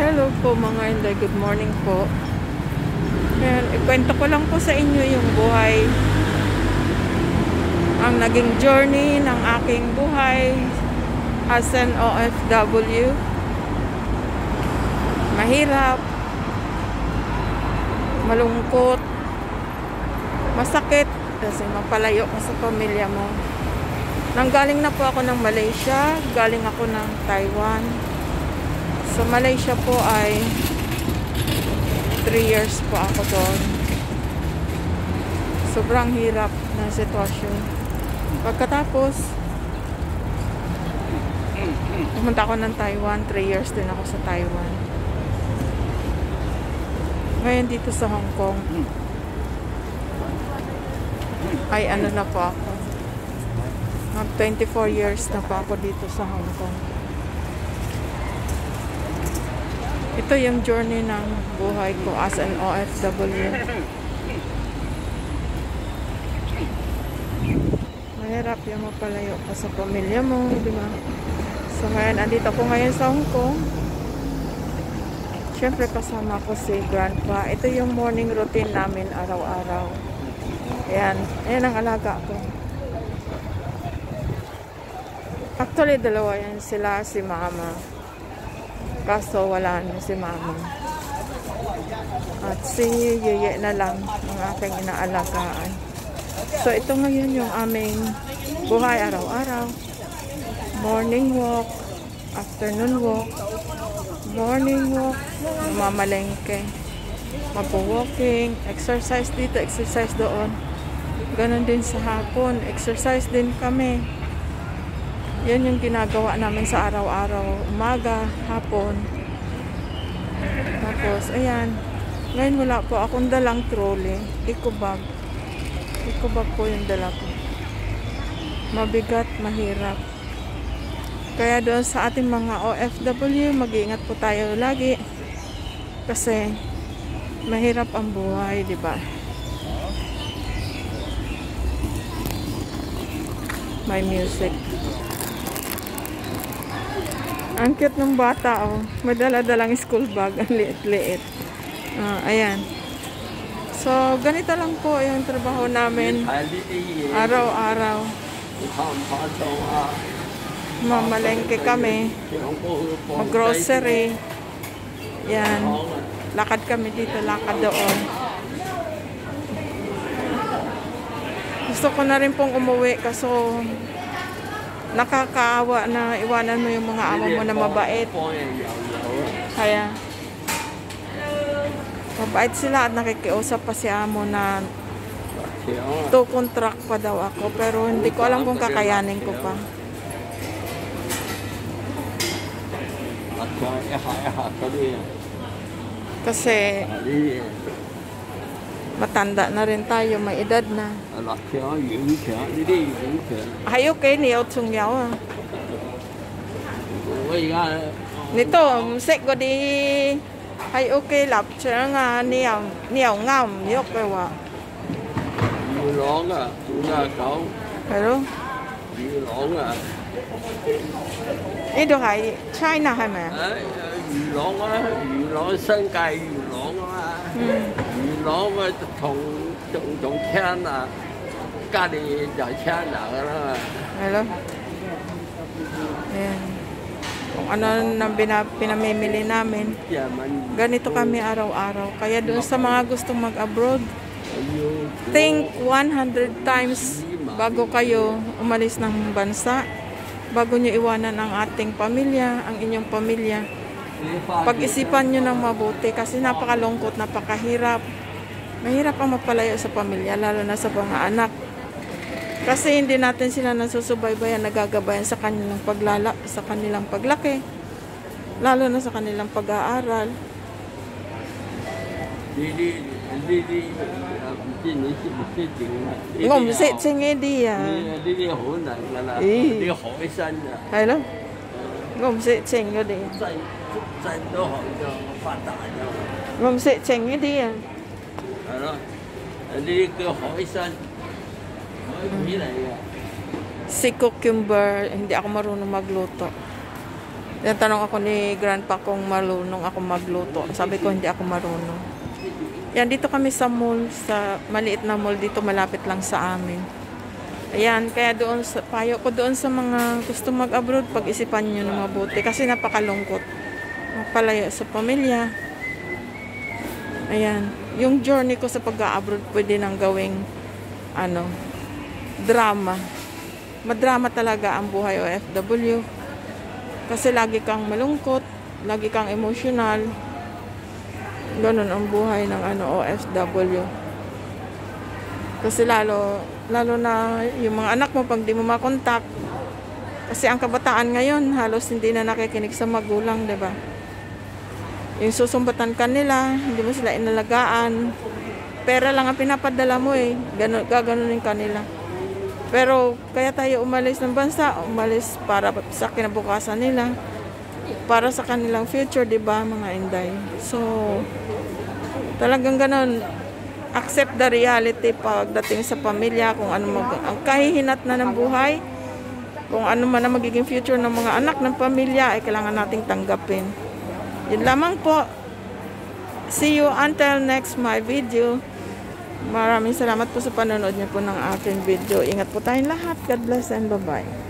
Hello po mga Inday, good morning po. Ayan, ikwento ko lang po sa inyo yung buhay, ang naging journey ng aking buhay as an OFW. Mahirap, malungkot, masakit kasi mapalayo ka sa pamilya mo. Nanggaling na po ako ng Malaysia, galing ako ng Taiwan. Sa Malaysia po ay 3 years po ako doon. Sobrang hirap na sitwasyon. Pagkatapos, pumunta ako ng Taiwan. 3 years din ako sa Taiwan. Ngayon dito sa Hong Kong, ay ano na po ako. Mag 24 years na po ako dito sa Hong Kong. Ito yung journey ng buhay ko as an OFW. Mahirap yung mapalayo ka sa pamilya mo, di ba? So ngayon, andito ako ngayon sa Hong Kong. Siyempre kasama ko si Grandpa. Ito yung morning routine namin araw-araw. Ayan, ayan ang alaga ko. Actually, dalawa yan sila, si Mama. Kaso wala na si Mama. At si Yeye na lang ang aking inaalagaan. So ito ngayon yung aming buhay araw-araw. Morning walk, afternoon walk, morning walk, mamalengke, mag-walking, exercise dito, exercise doon. Ganon din sa hapon, exercise din kami. Yan yung ginagawa namin sa araw-araw, umaga, hapon. Tapos, ayan. Ngayon wala po akong dalang trolley. Eco bag. Eco bag po yung dala ko. Mabigat, mahirap. Kaya doon sa ating mga OFW, mag-iingat po tayo lagi. Kasi, mahirap ang buhay, di ba? May music. Ang cute ng bata, oh. May dala-dalang school bag. Ang liit-liit. Ayan. So, ganito lang po yung trabaho namin. Araw-araw. Mamalengke kami. Mag-grocery. Yan. Lakad kami dito, lakad doon. Gusto ko na rin pong umuwi kaso nakakaawa na iwanan mo yung mga amo mo na mabait. Kaya mabait sila at nakikiusap pa si amo na to contract pa daw ako, pero hindi ko alam kung kakayanin ko pa. Kasi matanda na rin tayo, may edad na. Hay okay, niyaw chung yaw ah. Nito, musik ko di hay okay, lap siya nga niyaw ngam, yok kawa. Pero? Ito hay, China hay mà? Nó mới trồng chen à, cá đi chợ chen à đó. Hello. Ayan. Kung ano nang pinamimili namin. Ganito kami araw-araw. Kaya doon sa mga gustong mag-abroad, think 100 times bago kayo umalis ng bansa, bago nyo iwanan ang ating pamilya, ang inyong pamilya. Pag-isipan nyo ng mabuti kasi napakalungkot, napakahirap. Mahirap ang mapalayo sa pamilya, lalo na sa mga anak. Kasi hindi natin sila nasusubaybayan, nagagabayan sa kanilang paglaki, lalo na sa kanilang pag-aaral. Ngom sit singi dia. Hello. Ngom sit singi dia. Ngom sit singi dia. Si cucumber, hindi ako marunong magluto. Tanong ako ni Grandpa kung marunong ako magluto. Sabi ko hindi ako marunong. Yan, dito kami sa mall, sa maliit na mall dito, malapit lang sa amin. Ayan, kaya doon payo ko doon sa mga gusto mag-abroad, pag-isipan nyo na mabuti kasi napakalungkot. Magpalayo sa pamilya. Ayan, yung journey ko sa pag-abroad pwede nang gawing drama. Madrama talaga ang buhay OFW. Kasi lagi kang malungkot, lagi kang emotional. Ganun ang buhay ng OFW. Kasi lalo na yung mga anak mo pag di mo makontak. Kasi ang kabataan ngayon halos hindi na nakikinig sa magulang, 'di ba? Yung susumbatan ka nila, hindi mo sila inalagaan. Pera lang ang pinapadala mo gaganunin ka nila. Pero kaya tayo umalis ng bansa, umalis para sa kinabukasan nila, para sa kanilang future, 'di ba, mga Inday? So talagang ganun, accept the reality pagdating sa pamilya, kung ano ang kahihinat na ng buhay, kung ano man ang magiging future ng mga anak ng pamilya ay kailangan nating tanggapin. Yun lamang po. See you until next my video. Maraming salamat po sa panonood niyo po ng aking video. Ingat po tayong lahat. God bless and bye-bye.